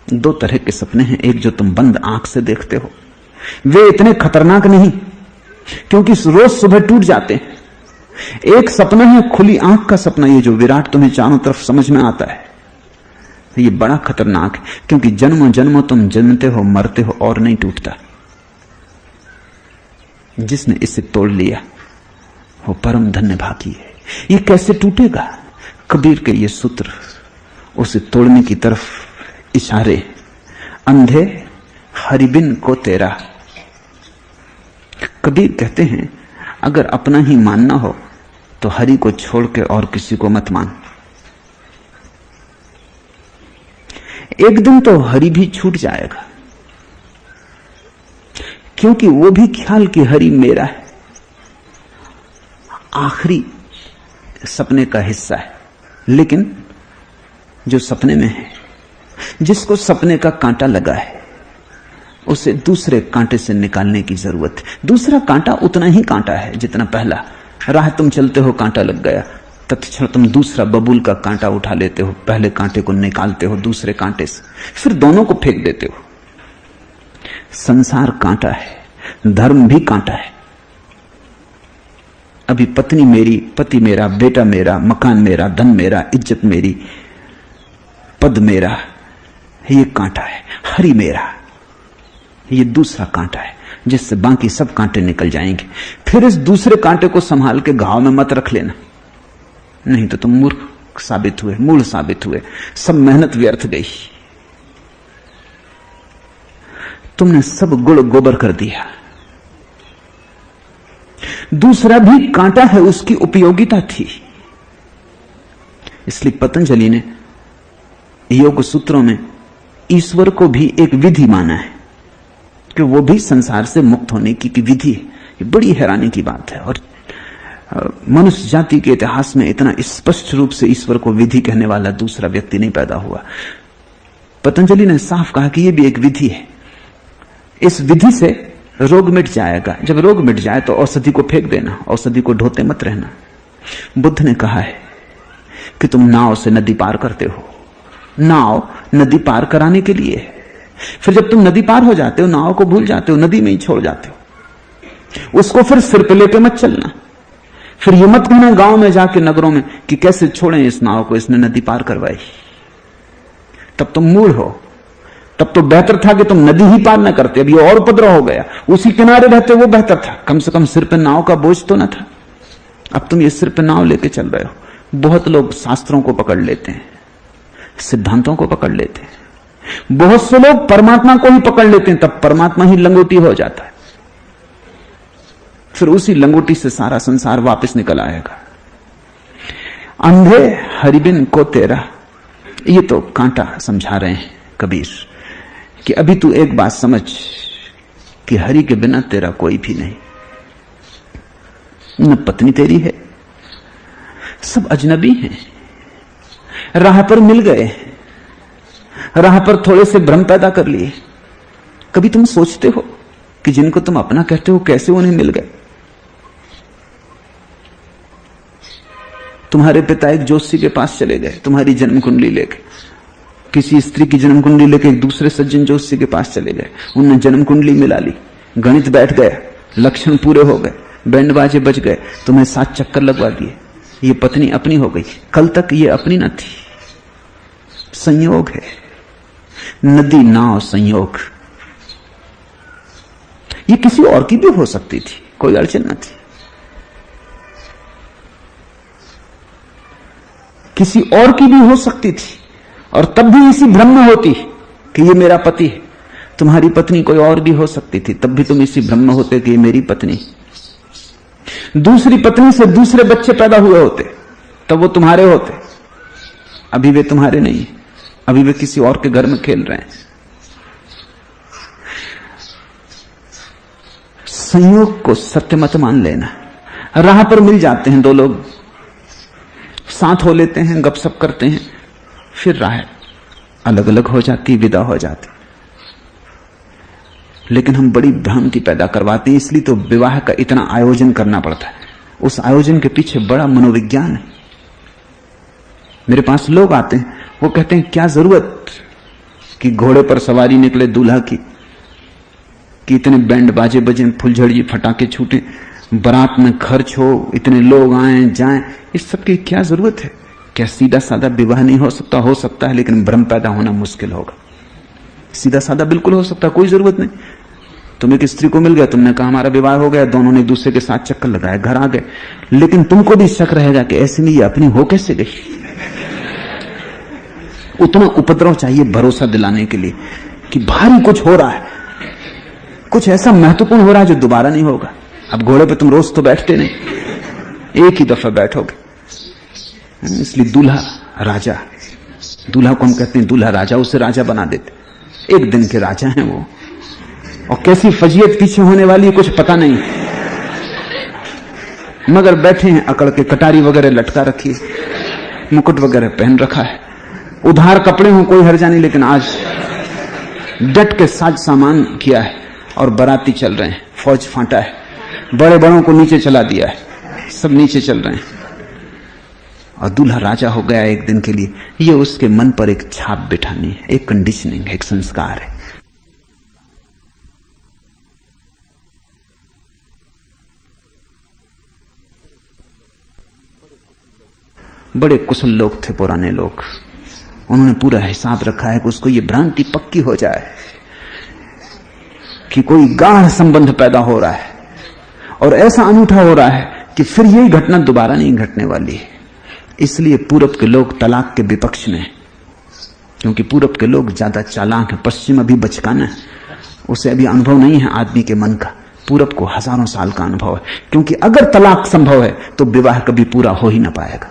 दो तरह के सपने हैं, एक जो तुम बंद आंख से देखते हो, वे इतने खतरनाक नहीं क्योंकि रोज सुबह टूट जाते हैं। एक सपना है खुली आंख का सपना, ये जो विराट तुम्हें चारों तरफ समझ में आता है, ये बड़ा खतरनाक है, क्योंकि जन्मों जन्मों तुम जन्मते हो, मरते हो और नहीं टूटता। जिसने इसे तोड़ लिया वो परम धन्य भागी है। ये कैसे टूटेगा? कबीर के ये सूत्र उसे तोड़ने की तरफ इशारे। अंधे हरिबिन को तेरा। कबीर कहते हैं, अगर अपना ही मानना हो तो हरि को छोड़ के और किसी को मत मान। एक दिन तो हरि भी छूट जाएगा, क्योंकि वो भी ख्याल कि हरि मेरा है, आखिरी सपने का हिस्सा है। लेकिन जो सपने में है, जिसको सपने का कांटा लगा है, उसे दूसरे कांटे से निकालने की जरूरत है। दूसरा कांटा उतना ही कांटा है जितना पहला। राह तुम चलते हो, कांटा लग गया, तत्क्षण तुम दूसरा बबूल का कांटा उठा लेते हो, पहले कांटे को निकालते हो दूसरे कांटे से, फिर दोनों को फेंक देते हो। संसार कांटा है, धर्म भी कांटा है। अभी पत्नी मेरी, पति मेरा, बेटा मेरा, मकान मेरा, धन मेरा, इज्जत मेरी, पद मेरा, ये कांटा है। हरि मेरा, ये दूसरा कांटा है जिससे बाकी सब कांटे निकल जाएंगे। फिर इस दूसरे कांटे को संभाल के घाव में मत रख लेना, नहीं तो तुम मूर्ख साबित हुए, मूढ़ साबित हुए, सब मेहनत व्यर्थ गई। तुमने सब गुड़ गोबर कर दिया। दूसरा भी कांटा है, उसकी उपयोगिता थी। इसलिए पतंजलि ने योग सूत्रों में ईश्वर को भी एक विधि माना है कि वो भी संसार से मुक्त होने की विधि है। ये बड़ी हैरानी की बात है, और मनुष्य जाति के इतिहास में इतना स्पष्ट रूप से ईश्वर को विधि कहने वाला दूसरा व्यक्ति नहीं पैदा हुआ। पतंजलि ने साफ कहा कि यह भी एक विधि है, इस विधि से रोग मिट जाएगा। जब रोग मिट जाए तो औषधि को फेंक देना, औषधि को ढोते मत रहना। बुद्ध ने कहा है कि तुम नाव से नदी पार करते हो, नाव नदी पार कराने के लिए है। फिर जब तुम नदी पार हो जाते हो, नाव को भूल जाते हो, नदी में ही छोड़ जाते हो, उसको फिर सिर पे लेके मत चलना। फिर ये मत कहना गांव में जाके, नगरों में, कि कैसे छोड़ें इस नाव को, इसने नदी पार करवाई। तब तुम मूढ़ हो। तब तो बेहतर था कि तुम नदी ही पार न करते, अभी और उपद्रव हो गया। उसी किनारे रहते वो बेहतर था, कम से कम सिर पे नाव का बोझ तो न था। अब तुम ये सिर पे नाव लेके चल रहे हो। बहुत लोग शास्त्रों को पकड़ लेते हैं, सिद्धांतों को पकड़ लेते हैं, बहुत से लोग परमात्मा को ही पकड़ लेते हैं, तब परमात्मा ही लंगोटी हो जाता है। फिर उसी लंगोटी से सारा संसार वापस निकल आएगा। अंधे हरिबिन को तेरा, ये तो कांटा समझा रहे हैं कबीर कि अभी तू एक बात समझ कि हरि के बिना तेरा कोई भी नहीं। न पत्नी तेरी है, सब अजनबी हैं, राह पर मिल गए, राह पर थोड़े से भ्रम पैदा कर लिए। कभी तुम सोचते हो कि जिनको तुम अपना कहते हो कैसे उन्हें मिल गए? तुम्हारे पिता एक जोशी के पास चले गए तुम्हारी जन्म कुंडली लेके, किसी स्त्री की जन्म कुंडली लेके एक दूसरे सज्जन जोशी के पास चले गए, उन्होंने जन्म कुंडली मिला ली, गणित बैठ गया, लक्षण पूरे हो गए, बैंड बाजे बज गए, तुम्हें 7 चक्कर लगवा दिए, ये पत्नी अपनी हो गई। कल तक ये अपनी न थी। संयोग है, नदी नाव संयोग। ये किसी और की भी हो सकती थी, कोई अड़चन न थी। किसी और की भी हो सकती थी और तब भी इसी भ्रम में होती कि ये मेरा पति है। तुम्हारी पत्नी कोई और भी हो सकती थी, तब भी तुम इसी भ्रम में होते कि ये मेरी पत्नी। दूसरी पत्नी से दूसरे बच्चे पैदा हुए होते, तब वो तुम्हारे होते। अभी वे तुम्हारे नहीं, अभी वे किसी और के घर में खेल रहे हैं। संयोग को सत्य मत मान लेना। राह पर मिल जाते हैं दो लोग, साथ हो लेते हैं, गपशप करते हैं, फिर राह अलग अलग हो जाती, विदा हो जाती। लेकिन हम बड़ी भ्रांति पैदा करवाते हैं, इसलिए तो विवाह का इतना आयोजन करना पड़ता है। उस आयोजन के पीछे बड़ा मनोविज्ञान है। मेरे पास लोग आते हैं, वो कहते हैं क्या जरूरत कि घोड़े पर सवारी निकले दूल्हा की, कि इतने बैंड बाजे बजे, फुलझड़ी फटाके छूटे, बारात में खर्च हो, इतने लोग आए जाएं, इस सब की क्या जरूरत है? क्या सीधा साधा विवाह नहीं हो सकता? हो सकता है, लेकिन भ्रम पैदा होना मुश्किल होगा। सीधा साधा बिल्कुल हो सकता है, कोई जरूरत नहीं। तुम एक स्त्री को मिल गया, तुमने कहा हमारा विवाह हो गया, दोनों ने एक दूसरे के साथ चक्कर लगाए, घर आ गए, लेकिन तुमको भी शक रहेगा कि ऐसे में ये अपनी हो कैसे गई। उतना उपद्रव चाहिए भरोसा दिलाने के लिए कि भारी कुछ हो रहा है, कुछ ऐसा महत्वपूर्ण हो रहा है जो दोबारा नहीं होगा। अब घोड़े पे तुम रोज तो बैठते नहीं, एक ही दफा बैठोगे। इसलिए दूल्हा राजा, दूल्हा को हम कहते हैं दूल्हा राजा, उसे राजा बना देते। एक दिन के राजा हैं वो, और कैसी फजीयत पीछे होने वाली है कुछ पता नहीं, मगर बैठे हैं अकड़ के, कटारी वगैरह लटका रखी है, मुकुट वगैरह पहन रखा है, उधार कपड़े हों कोई हर्जा नहीं, लेकिन आज डट के साज सामान किया है और बाराती चल रहे हैं। फौज फांटा है, बड़े बड़ों को नीचे चला दिया है, सब नीचे चल रहे हैं। और दूल्हा राजा हो गया एक दिन के लिए, ये उसके मन पर एक छाप बिठानी है, एक कंडीशनिंग, एक संस्कार है। बड़े कुशल लोग थे पुराने लोग, उन्होंने पूरा हिसाब रखा है कि उसको ये भ्रांति पक्की हो जाए कि कोई गाढ़ संबंध पैदा हो रहा है और ऐसा अनूठा हो रहा है कि फिर यही घटना दोबारा नहीं घटने वाली है। इसलिए पूरब के लोग तलाक के विपक्ष में, क्योंकि पूरब के लोग ज्यादा चालाक हैं। पश्चिम अभी बचकाना है, उसे अभी अनुभव नहीं है आदमी के मन का। पूरब को हजारों साल का अनुभव है, क्योंकि अगर तलाक संभव है तो विवाह कभी पूरा हो ही ना पाएगा।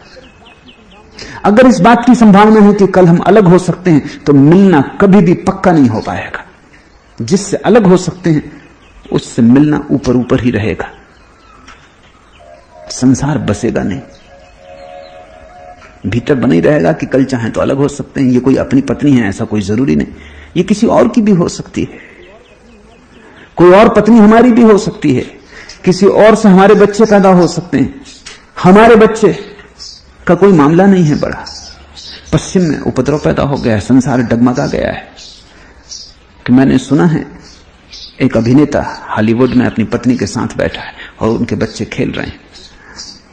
अगर इस बात की संभावना है कि कल हम अलग हो सकते हैं तो मिलना कभी भी पक्का नहीं हो पाएगा। जिससे अलग हो सकते हैं उससे मिलना ऊपर ऊपर ही रहेगा, संसार बसेगा नहीं, भीतर बना ही रहेगा कि कल चाहे तो अलग हो सकते हैं। ये कोई अपनी पत्नी है ऐसा कोई जरूरी नहीं, ये किसी और की भी हो सकती है, कोई और पत्नी हमारी भी हो सकती है, किसी और से हमारे बच्चे पैदा हो सकते हैं। हमारे बच्चे का कोई मामला नहीं है बड़ा। पश्चिम में उपद्रव पैदा हो गया है, संसार डगमगा गया है। कि मैंने सुना है एक अभिनेता हॉलीवुड में अपनी पत्नी के साथ बैठा है और उनके बच्चे खेल रहे हैं।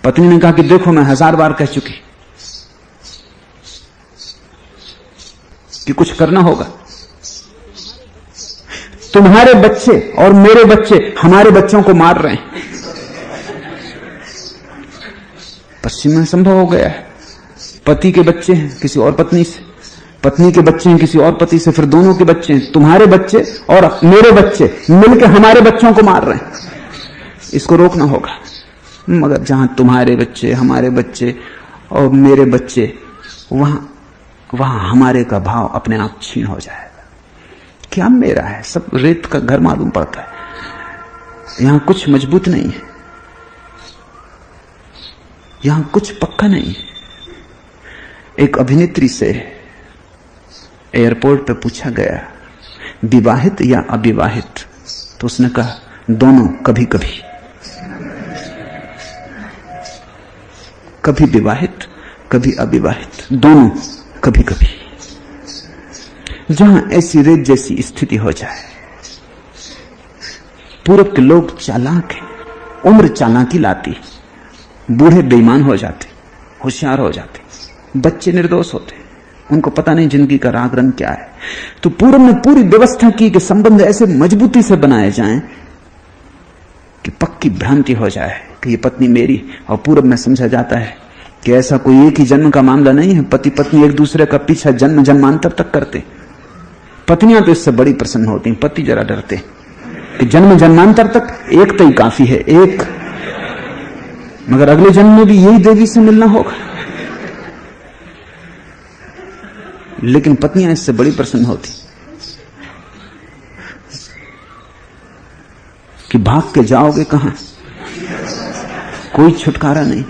पत्नी ने कहा कि देखो मैं 1000 बार कह चुकी कि कुछ करना होगा। तुम्हारे बच्चे और मेरे बच्चे हमारे बच्चों को मार रहे हैं। पश्चिम में संभव हो गया है, पति के बच्चे हैं किसी और पत्नी से, पत्नी के बच्चे हैं किसी और पति से, फिर दोनों के बच्चे हैं, तुम्हारे बच्चे और मेरे बच्चे मिलकर हमारे बच्चों को मार रहे हैं। इसको रोकना होगा। मगर जहां तुम्हारे बच्चे, हमारे बच्चे और मेरे बच्चे, वहां हमारे का भाव अपने आप छीन हो जाएगा। क्या मेरा है, सब रेत का घर मालूम पड़ता है। यहां कुछ मजबूत नहीं है, यहां कुछ पक्का नहीं है। एक अभिनेत्री से एयरपोर्ट पे पूछा गया विवाहित या अविवाहित, तो उसने कहा दोनों, कभी कभी, कभी विवाहित कभी अविवाहित, दोनों कभी कभी। जहां ऐसी रेत जैसी स्थिति हो जाए। पूरब के लोग चालाक हैं, उम्र चालाकी लाती, बूढ़े बेईमान हो जाते, होशियार हो जाते, बच्चे निर्दोष होते, उनको पता नहीं जिंदगी का राग रंग क्या है। तो पूरब ने पूरी व्यवस्था की कि संबंध ऐसे मजबूती से बनाए जाएं कि पक्की भ्रांति हो जाए कि ये पत्नी मेरी। और पूरब में समझा जाता है कि ऐसा कोई एक ही जन्म का मामला नहीं है, पति पत्नी एक दूसरे का पीछा जन्म जन्मांतर तक करते। पत्नियां तो इससे बड़ी प्रसन्न होती, पति जरा डरते कि जन्म जन्मांतर तक एक तो ही काफी है, एक, मगर अगले जन्म में भी यही देवी से मिलना होगा। लेकिन पत्नियां इससे बड़ी प्रसन्न होती कि भाग के जाओगे कहां, कोई छुटकारा नहीं।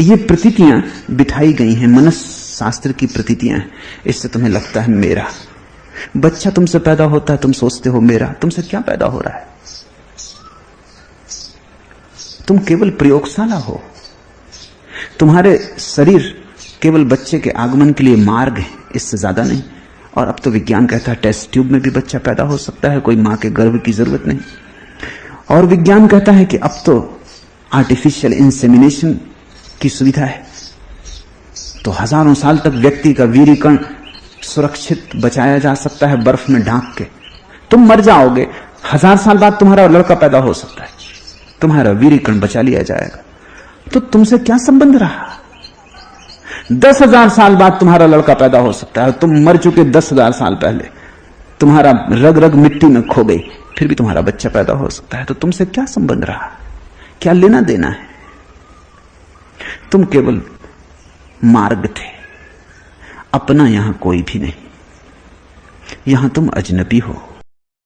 ये प्रतीतियां बिठाई गई हैं, मनस्शास्त्र की प्रतीतियां हैं। इससे तुम्हें लगता है मेरा बच्चा तुमसे पैदा होता है, तुम सोचते हो मेरा। तुमसे क्या पैदा हो रहा है? तुम केवल प्रयोगशाला हो, तुम्हारे शरीर केवल बच्चे के आगमन के लिए मार्ग है, इससे ज्यादा नहीं। और अब तो विज्ञान कहता है टेस्ट ट्यूब में भी बच्चा पैदा हो सकता है, कोई मां के गर्भ की जरूरत नहीं। और विज्ञान कहता है कि अब तो आर्टिफिशियल इंसेमिनेशन की सुविधा है, तो हजारों साल तक व्यक्ति का वीर्यकण सुरक्षित बचाया जा सकता है बर्फ में ढांक के। तुम मर जाओगे, 1000 साल बाद तुम्हारा लड़का पैदा हो सकता है, तुम्हारा वीर्यकण बचा लिया जाएगा। तो तुमसे क्या संबंध रहा? 10,000 साल बाद तुम्हारा लड़का पैदा हो सकता है, तुम मर चुके 10,000 साल पहले, तुम्हारा रग रग मिट्टी में खो गई, फिर भी तुम्हारा बच्चा पैदा हो सकता है। तो तुमसे क्या संबंध रहा? क्या लेना देना है? तुम केवल मार्ग थे, अपना यहां कोई भी नहीं। यहां तुम अजनबी हो।